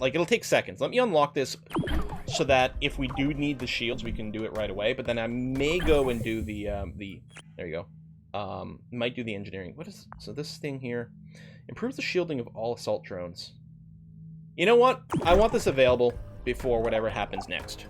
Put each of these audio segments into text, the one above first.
Like, it'll take seconds. Let me unlock this so that if we do need the shields, we can do it right away. But then I may go and do the there you go. Might do the engineering. What is... So this thing here... Improves the shielding of all assault drones. You know what? I want this available before whatever happens next.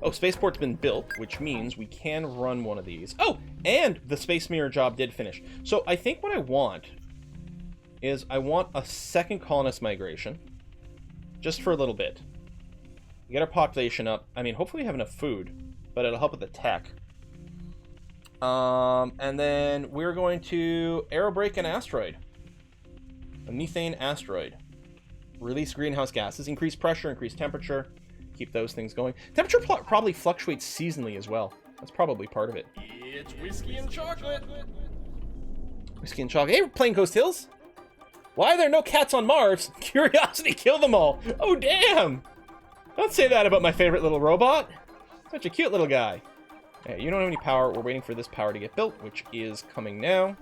Oh, spaceport's been built, which means we can run one of these. Oh, and the space mirror job did finish. So I think what I want is I want a second colonist migration. Just for a little bit. Get our population up. I mean, hopefully we have enough food, but it'll help with the tech. And then we're going to aerobrake an asteroid. A methane asteroid. Release greenhouse gases, increase pressure, increase temperature. Keep those things going. Temperature probably fluctuates seasonally as well. That's probably part of it. It's whiskey and chocolate. Whiskey and chocolate. Hey, we're playing Ghost Hills. Why are there no cats on Mars? Curiosity killed them all. Oh, damn. Don't say that about my favorite little robot. Such a cute little guy. Hey, you don't have any power. We're waiting for this power to get built, which is coming now.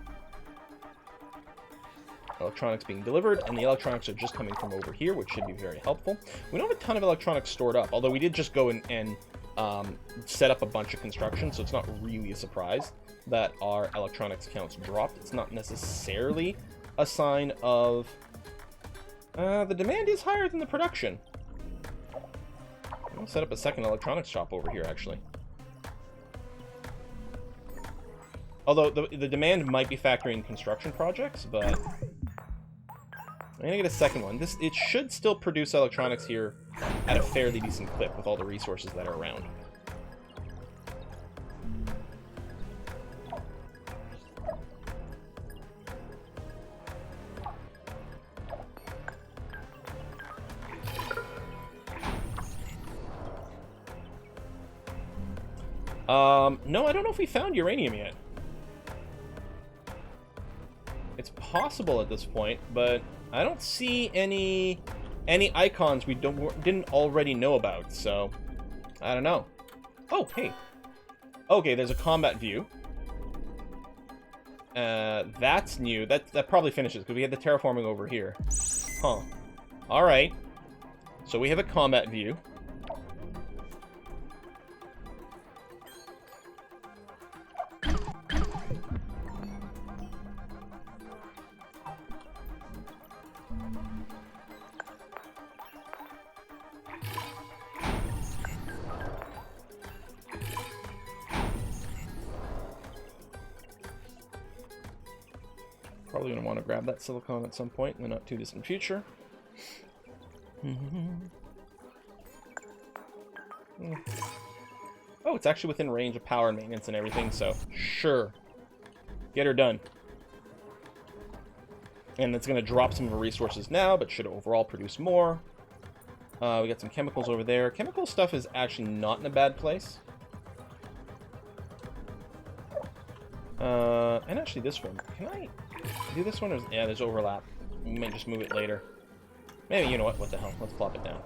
Electronics being delivered, and the electronics are just coming from over here, which should be very helpful. We don't have a ton of electronics stored up, although we did just go and set up a bunch of construction, so it's not really a surprise that our electronics counts dropped. It's not necessarily a sign of... the demand is higher than the production. I'll set up a second electronics shop over here, actually. Although the demand might be factoring in construction projects, but I'm gonna get a second one. It should still produce electronics here at a fairly decent clip with all the resources that are around. No, I don't know if we found uranium yet. It's possible at this point, but I don't see any icons we didn't already know about, so I don't know. Oh, hey. Okay, there's a combat view. That's new. That probably finishes, because we had the terraforming over here. Huh. Alright. So we have a combat view. Probably going to want to grab that silicon at some point in the not too distant future. Oh, it's actually within range of power and maintenance and everything, so sure. Get her done. And it's going to drop some of the resources now, but should overall produce more. We got some chemicals over there. Chemical stuff is actually not in a bad place. And actually this one. Can I do this one? Or yeah, there's overlap. We might just move it later. Maybe, you know what? What the hell? Let's plop it down.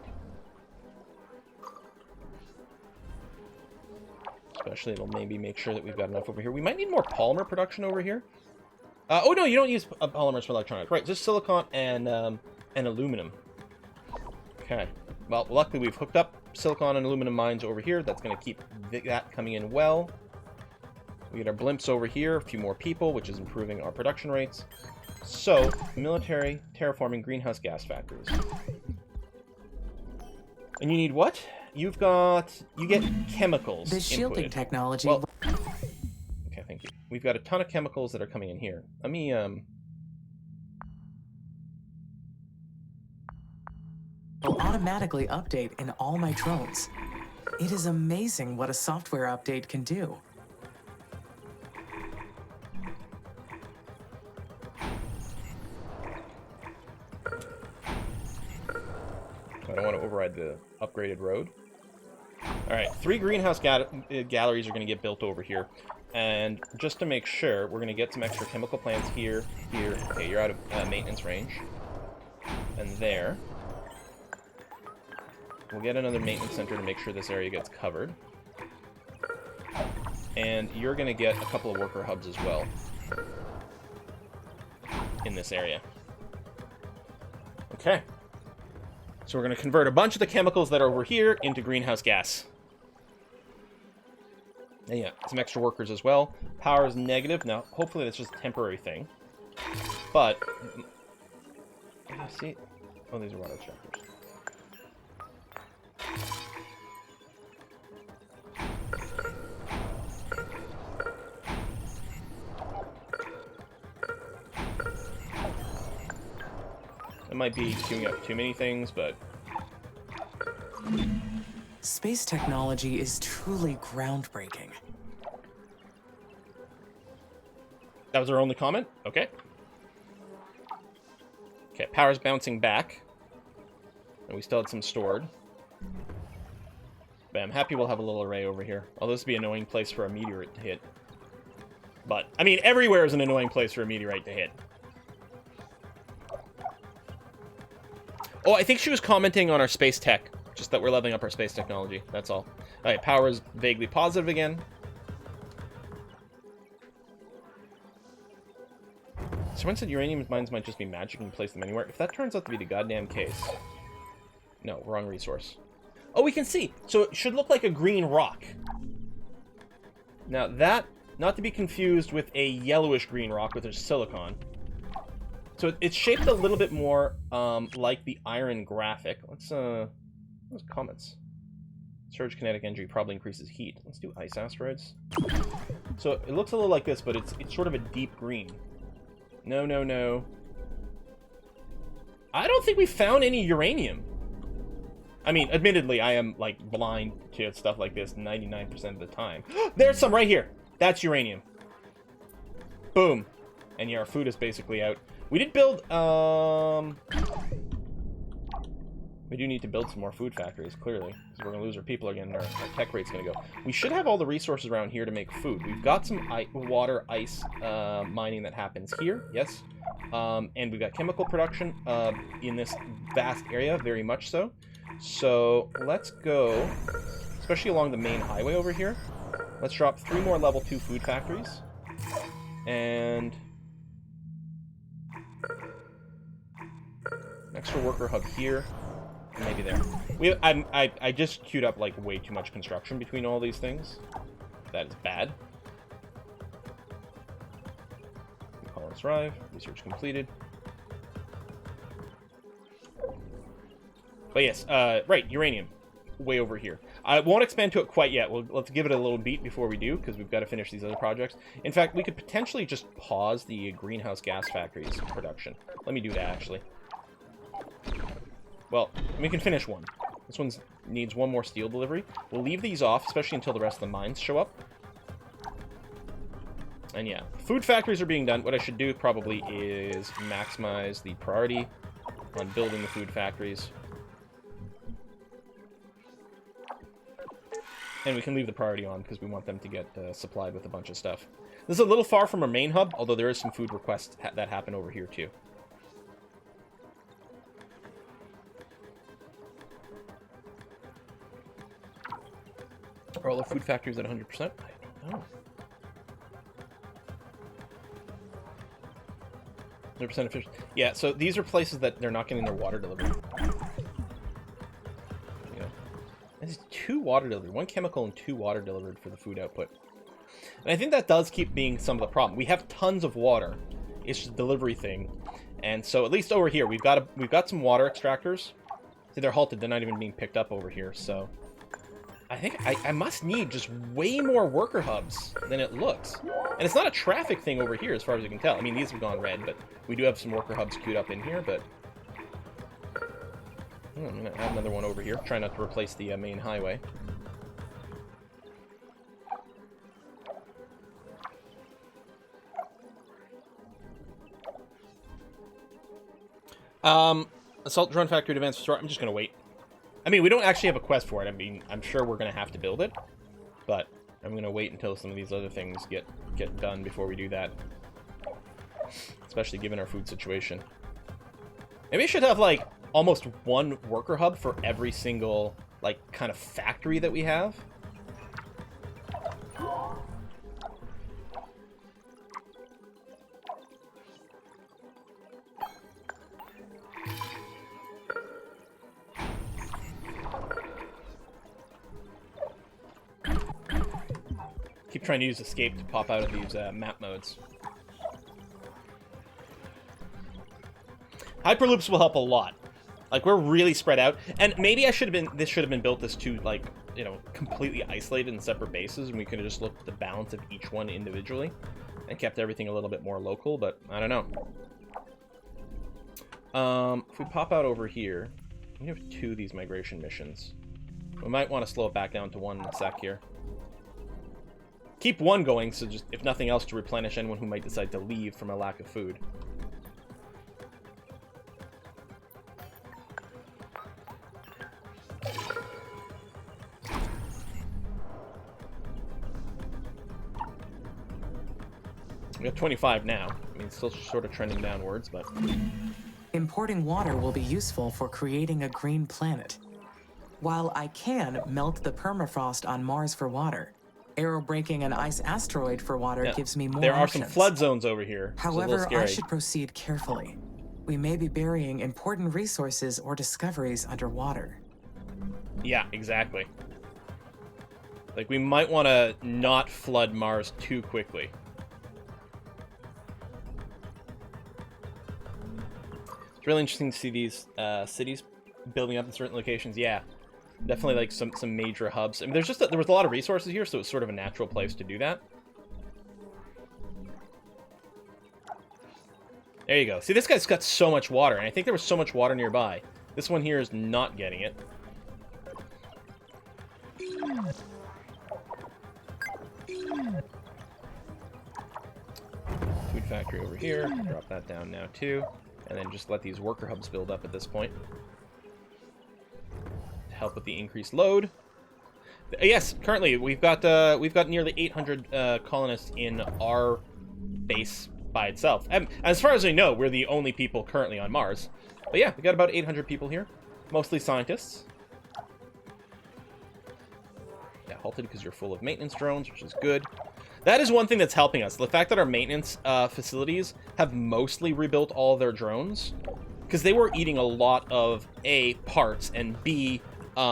Especially, it'll maybe make sure that we've got enough over here. We might need more polymer production over here. Oh, no, you don't use polymers for electronics. Right, just silicon and aluminum. Okay. Well, luckily we've hooked up silicon and aluminum mines over here. That's going to keep that coming in well. We get our blimps over here, a few more people, which is improving our production rates. So, military, terraforming, greenhouse gas factories. And you need what? You get chemicals. The shielding inputted. technology. Well, okay, thank you. We've got a ton of chemicals that are coming in here. Let me, will automatically update in all my drones. It is amazing what a software update can do. I don't want to override the upgraded road. Alright, 3 greenhouse galleries are going to get built over here. And just to make sure, we're going to get some extra chemical plants here, here. Okay, you're out of maintenance range. And there. We'll get another maintenance center to make sure this area gets covered. And you're going to get a couple of worker hubs as well in this area. Okay. So we're going to convert a bunch of the chemicals that are over here into greenhouse gas. And yeah, some extra workers as well. Power is negative. Now, hopefully that's just a temporary thing. But, see? Oh, these are water extractors. It might be queuing up too many things, but... Space technology is truly groundbreaking. That was our only comment? Okay. Okay, power's bouncing back. And we still had some stored. But I'm happy we'll have a little array over here. Although this would be an annoying place for a meteorite to hit. But, I mean, everywhere is an annoying place for a meteorite to hit. Oh, I think she was commenting on our space tech. Just that we're leveling up our space technology. That's all. Alright, power is vaguely positive again. Someone said uranium mines might just be magic and place them anywhere. If that turns out to be the goddamn case... No, wrong resource. Oh, we can see! So it should look like a green rock. Now that, not to be confused with a yellowish-green rock with a silicon. So it's shaped a little bit more like the iron graphic. Let's, what's comments? Surge kinetic energy probably increases heat. Let's do ice asteroids. So it looks a little like this, but it's sort of a deep green. No, no, no. I don't think we found any uranium. I mean, admittedly, I am, like, blind to stuff like this 99% of the time. There's some right here! That's uranium. Boom. And yeah, our food is basically out. We did build, we do need to build some more food factories, clearly. Because we're going to lose our people again, and our tech rate's going to go. We should have all the resources around here to make food. We've got some water, ice mining that happens here, yes. And we've got chemical production in this vast area, very much so. So, let's go, especially along the main highway over here. Let's drop 3 more level 2 food factories. And... extra worker hub here. Maybe there. I just queued up like way too much construction between all these things. That is bad. Colonists arrive. Research completed. But yes, right, uranium. Way over here. I won't expand to it quite yet. Let's give it a little beat before we do, because we've got to finish these other projects. In fact, we could potentially just pause the greenhouse gas factories production. Let me do that, actually. Well, we can finish one. This one needs 1 more steel delivery. We'll leave these off, especially until the rest of the mines show up. And yeah, food factories are being done. What I should do probably is maximize the priority on building the food factories. And we can leave the priority on because we want them to get supplied with a bunch of stuff. This is a little far from our main hub, although there is some food requests that happen over here too. Are all the food factories at 100%? I don't know. 100% efficient. Yeah, so these are places that they're not getting their water delivered. You know, there's 2 water delivered, 1 chemical and 2 water delivered for the food output. And I think that does keep being some of the problem. We have tons of water. It's just a delivery thing. And so at least over here, we've got some water extractors. See, they're halted. They're not even being picked up over here. So I think I must need just way more worker hubs than it looks. And it's not a traffic thing over here, as far as you can tell. I mean, these have gone red, but we do have some worker hubs queued up in here, but... I'm going to add another one over here. Try not to replace the main highway. Assault drone factory to advance store. I'm just going to wait. I mean, we don't actually have a quest for it. I mean, I'm sure we're going to have to build it. But I'm going to wait until some of these other things get done before we do that. Especially given our food situation. Maybe we should have, like, almost 1 worker hub for every single, like, kind of factory that we have. trying to use escape to pop out of these map modes. Hyperloops will help a lot. Like, we're really spread out, and maybe this should have been built as two, like, you know, completely isolated in separate bases, and we could have just looked at the balance of each one individually and kept everything a little bit more local, but I don't know. If we pop out over here, we have 2 of these migration missions. We might want to slow it back down to 1 in a sec here. Keep 1 going, so just, if nothing else, to replenish anyone who might decide to leave from a lack of food. We got 25 now. I mean, it's still sort of trending downwards, but... Importing water will be useful for creating a green planet. While I can melt the permafrost on Mars for water, aerobreaking an ice asteroid for water gives me more There are options. some flood zones over here. However, I should proceed carefully. We may be burying important resources or discoveries underwater. Yeah, exactly. Like, we might want to not flood Mars too quickly. It's really interesting to see these cities building up in certain locations. Yeah, definitely like some major hubs. I mean, there was a lot of resources here, so it's sort of a natural place to do that. There you go. See, this guy's got so much water, and I think there was so much water nearby. This one here is not getting it. Food factory over here. Drop that down now too, and then just let these worker hubs build up at this point to help with the increased load. Yes, currently we've got nearly 800 colonists in our base by itself. And as far as I know, we're the only people currently on Mars. But yeah, we got about 800 people here, mostly scientists. Yeah, halted because you're full of maintenance drones, which is good. That is one thing that's helping us. The fact that our maintenance facilities have mostly rebuilt all of their drones, because they were eating a lot of A, parts, and B, a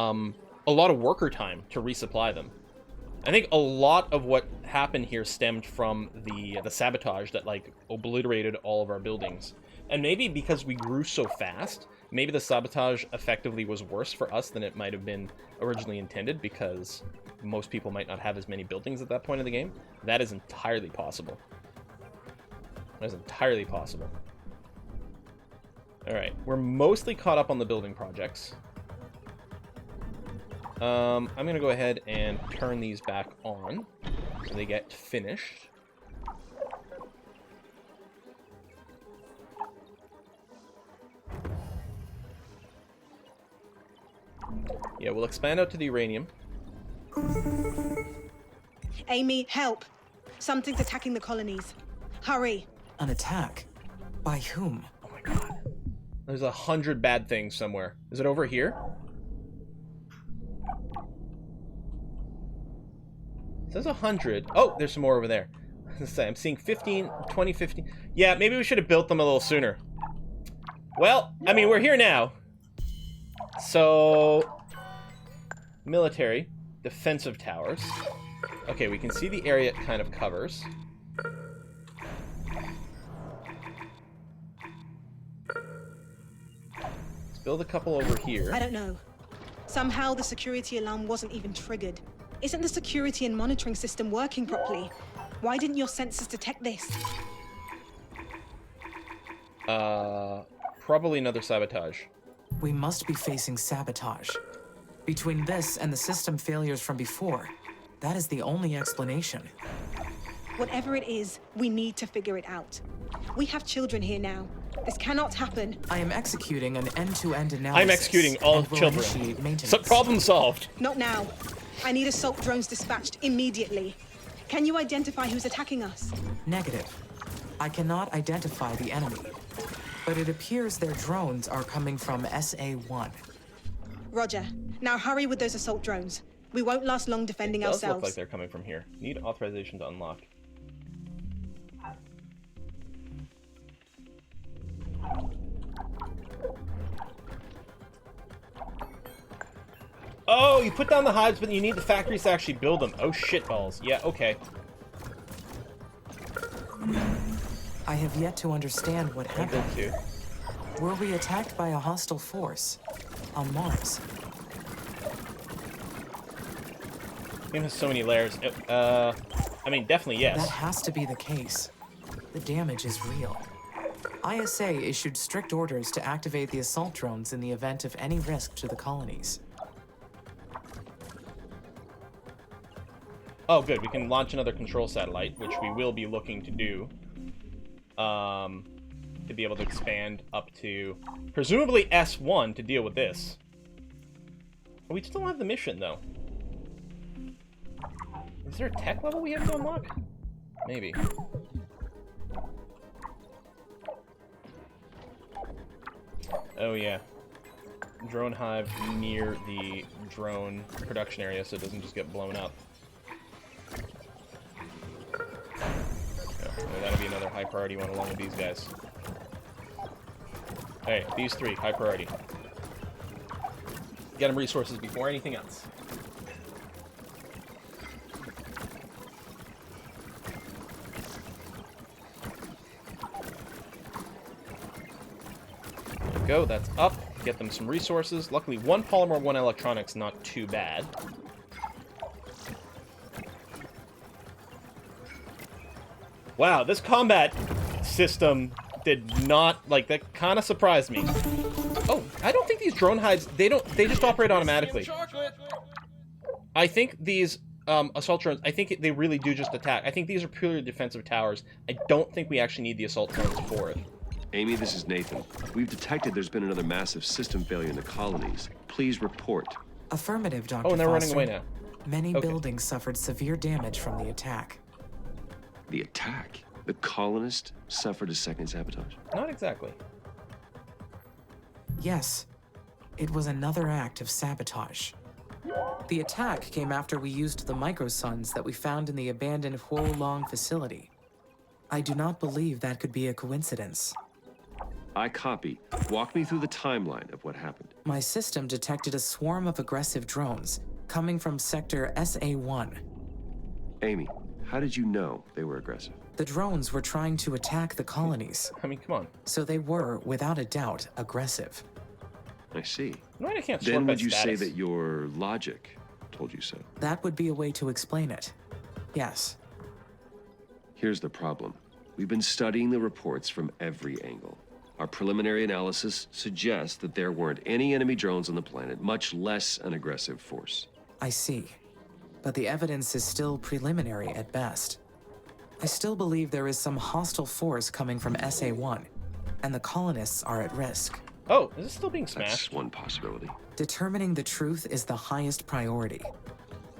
lot of worker time to resupply them. I think a lot of what happened here stemmed from the sabotage that, like, obliterated all of our buildings. And maybe because we grew so fast, maybe the sabotage effectively was worse for us than it might have been originally intended, because most people might not have as many buildings at that point in the game. That is entirely possible. That is entirely possible. Alright, we're mostly caught up on the building projects. I'm going to go ahead and turn these back on so they get finished. Yeah, we'll expand out to the uranium. Amy, help. Something's attacking the colonies. Hurry. An attack? By whom? Oh my god. There's 100 bad things somewhere. Is it over here? It says 100. Oh, there's some more over there. I'm seeing 15, 20, 15. Yeah, maybe we should have built them a little sooner. Well, I mean, we're here now. So, military, defensive towers. Okay, we can see the area it kind of covers. Let's build a couple over here. I don't know. Somehow the security alarm wasn't even triggered. Isn't the security and monitoring system working properly? Why didn't your sensors detect this? Probably another sabotage. We must be facing sabotage. Between this and the system failures from before, that is the only explanation. Whatever it is, we need to figure it out. We have children here now. This cannot happen. I am executing an end-to-end analysis. I'm executing all and will children. initiate maintenance. So, problem solved. Not now. I need assault drones dispatched immediately. Can you identify who's attacking us? Negative. I cannot identify the enemy, but it appears their drones are coming from SA-1. Roger. Now hurry with those assault drones. We won't last long defending It does ourselves. look like they're coming from here. Need authorization to unlock. Oh, you put down the hives, but you need the factories to actually build them. Oh, shitballs. Yeah, okay. I have yet to understand what I did happened. too. Were we attacked by a hostile force on Mars? Game has so many layers. I mean, definitely yes. That has to be the case. The damage is real. ISA issued strict orders to activate the assault drones in the event of any risk to the colonies. Oh, good. We can launch another control satellite, which we will be looking to do. To be able to expand up to, presumably, S1 to deal with this. We still don't have the mission, though. Is there a tech level we have to unlock? Maybe. Oh, yeah. Drone hive near the drone production area so it doesn't just get blown up. Oh, that'll be another high priority one along with these guys. Hey, these three, high priority. Get them resources before anything else. There we go, that's up. Get them some resources. Luckily, one polymer, one electronics, not too bad. Wow, this combat system did not, like, that kind of surprised me. Oh, I don't think these drone hives, they just operate automatically. I think these assault drones, I think they really do just attack. I think these are purely defensive towers. I don't think we actually need the assault drones for it. Amy, this is Nathan. We've detected there's been another massive system failure in the colonies. Please report. Affirmative, Dr. Oh, and they're running Foster. away now. Many Okay. buildings suffered severe damage from the attack. The attack? The colonists suffered a second sabotage? Not exactly. Yes, it was another act of sabotage. The attack came after we used the microsuns that we found in the abandoned Huo Long facility. I do not believe that could be a coincidence. I copy. Walk me through the timeline of what happened. My system detected a swarm of aggressive drones coming from sector SA1. Amy, how did you know they were aggressive? The drones were trying to attack the colonies, I mean, come on. so they were, without a doubt, aggressive. I see. No, I can't sort Then by would you say status. that your logic told you so? That would be a way to explain it. Yes. Here's the problem. We've been studying the reports from every angle. Our preliminary analysis suggests that there weren't any enemy drones on the planet, much less an aggressive force. I see. But the evidence is still preliminary at best. I still believe there is some hostile force coming from SA1, and the colonists are at risk. Oh, is this still being That's smashed? one possibility. Determining the truth is the highest priority.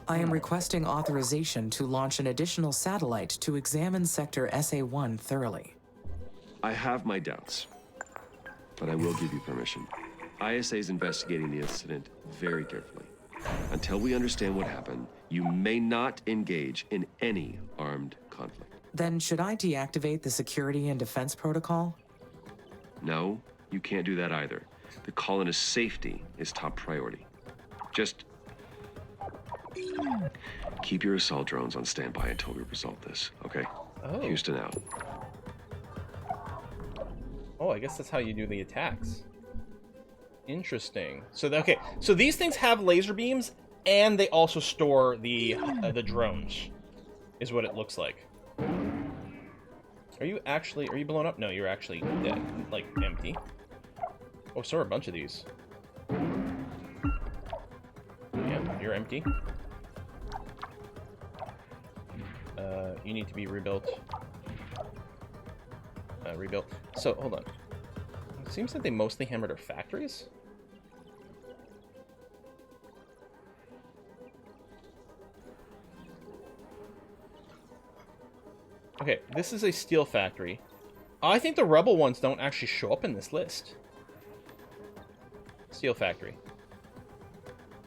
I am requesting authorization to launch an additional satellite to examine Sector SA1 thoroughly. I have my doubts, but I will give you permission. ISA is investigating the incident very carefully. Until we understand what happened, you may not engage in any armed conflict. Then should I deactivate the security and defense protocol? No, you can't do that either. The colonists' safety is top priority. Just keep your assault drones on standby until we resolve this, okay? Oh. Houston out. Oh, I guess that's how you do the attacks. Interesting. So, okay. So these things have laser beams, and they also store the drones, is what it looks like. Are you blown up? No, you're actually dead. Like, empty. Oh, so are a bunch of these. Yeah, you're empty. You need to be rebuilt. Rebuilt. So, hold on. It seems that they mostly hammered our factories. Okay, this is a steel factory. I think the rebel ones don't actually show up in this list. Steel factory.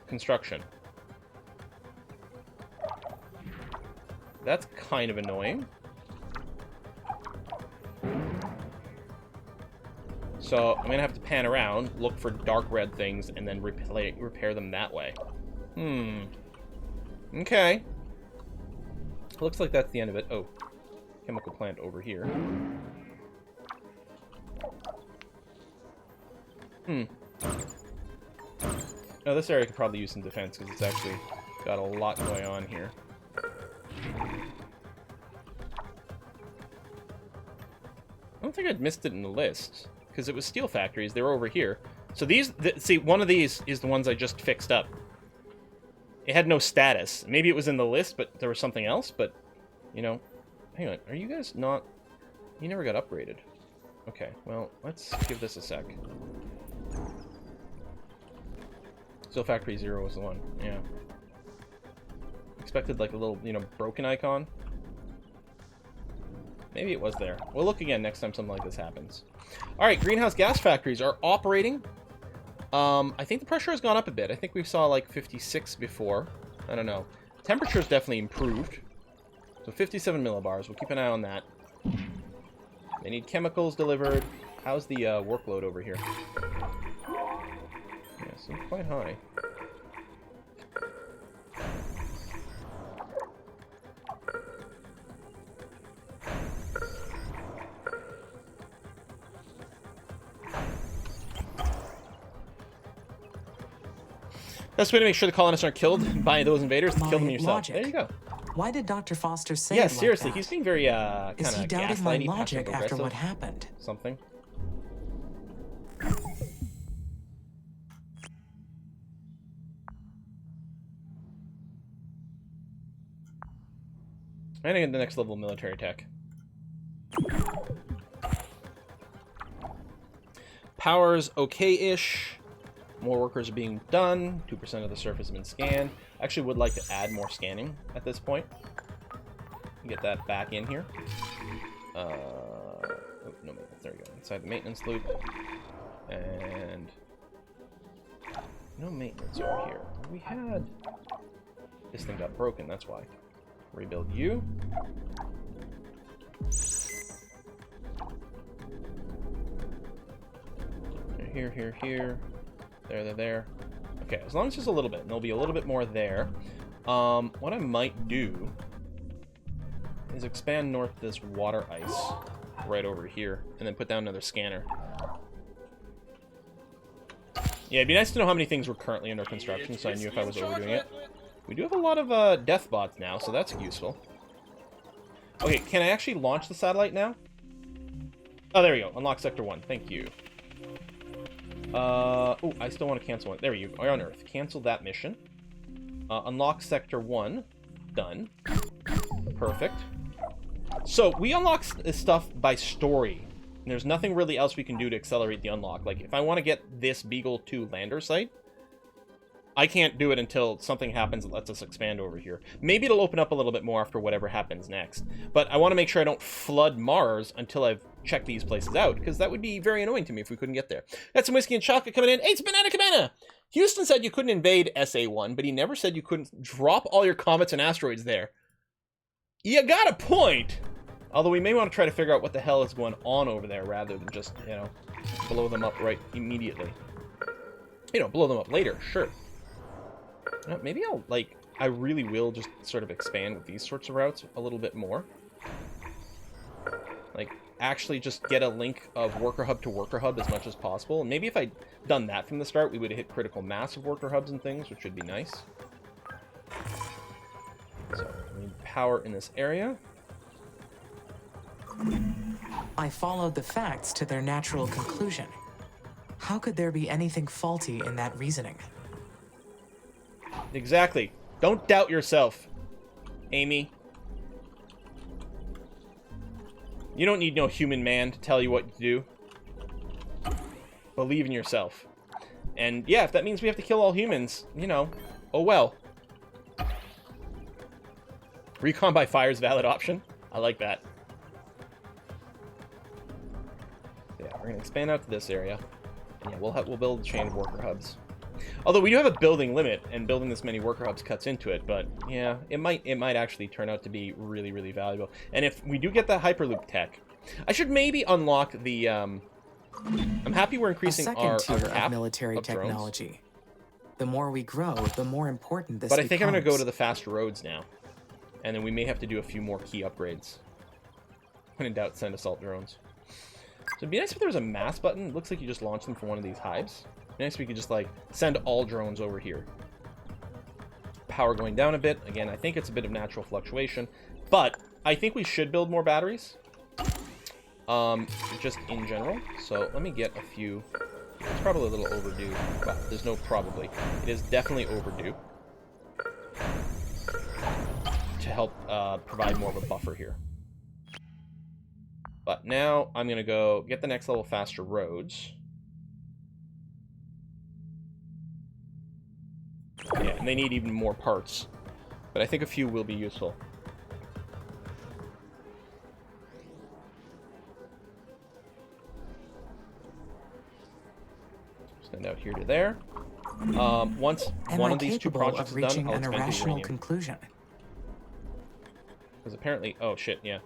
Construction. That's kind of annoying. So I'm gonna have to pan around, look for dark red things, and then repair them that way. Okay. Looks like that's the end of it. Oh. chemical plant over here. No, this area could probably use some defense because it's actually got a lot going on here. I don't think I'd missed it in the list because it was steel factories. They were over here. So these, see, one of these is the ones I just fixed up. It had no status. Maybe it was in the list, but there was something else. But, you know, hang on. Are you guys not? You never got upgraded. Okay, well, let's give this a sec. Steel Factory 0 was the one, yeah. Expected like a little, you know, broken icon. Maybe it was there. We'll look again next time something like this happens. Alright, greenhouse gas factories are operating. I think the pressure has gone up a bit. I think we saw like 56 before. I don't know. Temperature's definitely improved. So 57 millibars. We'll keep an eye on that. They need chemicals delivered. How's the workload over here? Yeah, seems quite high. Best way to make sure the colonists aren't killed by those invaders is to kill them yourself. Logic. There you go. Why did Dr. Foster say Yeah, it like seriously, that? he's being very kind of Is he doubting my gaslighty, logic after what passive-aggressive, happened? something. I'm gonna get the next level of military tech. Power's okay-ish. More workers are being done. 2% of the surface has been scanned. I actually would like to add more scanning at this point. Get that back in here. Oh, no maintenance. There we go. Inside the maintenance loop. And no maintenance over here. We had... This thing got broken, that's why. Rebuild you. Here, here, here. There. Okay, as long as there's a little bit, and there'll be a little bit more there. What I might do is expand north this water ice right over here, and then put down another scanner. Yeah, it'd be nice to know how many things were currently under construction, so I knew if I was overdoing it. We do have a lot of death bots now, so that's useful. Okay, can I actually launch the satellite now? Oh, there we go. Unlock Sector 1. Thank you. Oh, I still want to cancel one. There we go. We're on Earth. Cancel that mission. Unlock Sector 1. Done. Perfect. So, we unlock this stuff by story. And there's nothing really else we can do to accelerate the unlock. Like, if I want to get this Beagle 2 lander site, I can't do it until something happens that lets us expand over here. Maybe it'll open up a little bit more after whatever happens next. But I want to make sure I don't flood Mars until I've checked these places out, because that would be very annoying to me if we couldn't get there. Got some whiskey and chocolate coming in. Hey, it's Banana Cabana! Houston said you couldn't invade SA1, but he never said you couldn't drop all your comets and asteroids there. You got a point! Although we may want to try to figure out what the hell is going on over there rather than just, you know, blow them up right immediately. You know, blow them up later, sure. Maybe I'll, like, I really will just sort of expand with these sorts of routes a little bit more. Like, actually just get a link of worker hub to worker hub as much as possible. And maybe if I'd done that from the start, we would have hit critical mass of worker hubs and things, which would be nice. So, we need power in this area. I followed the facts to their natural conclusion. How could there be anything faulty in that reasoning? Exactly. Don't doubt yourself, Amy. You don't need no human man to tell you what to do. Believe in yourself. And yeah, if that means we have to kill all humans, you know, oh well. Recon by fire is a valid option. I like that. Yeah, we're gonna expand out to this area. Yeah, we'll build a chain of worker hubs. Although we do have a building limit, and building this many worker hubs cuts into it, but yeah, it might actually turn out to be really, really valuable. And if we do get the Hyperloop tech, I should maybe unlock the, I'm happy we're increasing our tier cap of military of drones. technology. The more we grow, the more important this But I think I'm going to go becomes. to the faster roads now. And then we may have to do a few more key upgrades. When in doubt, send assault drones. So it'd be nice if there was a mass button. It looks like you just launch them from one of these hives. It'd be nice if we could just, like, send all drones over here. Power going down a bit. Again, I think it's a bit of natural fluctuation. But I think we should build more batteries. Just in general. So let me get a few. It's probably a little overdue. Well, there's no probably. It is definitely overdue. To help provide more of a buffer here. But now I'm going to go get the next level faster roads. Yeah, and they need even more parts. But I think a few will be useful. Send out here to there. Once one of these two projects is done, I'll expand to uranium. Conclusion. Because apparently... Oh, shit, yeah.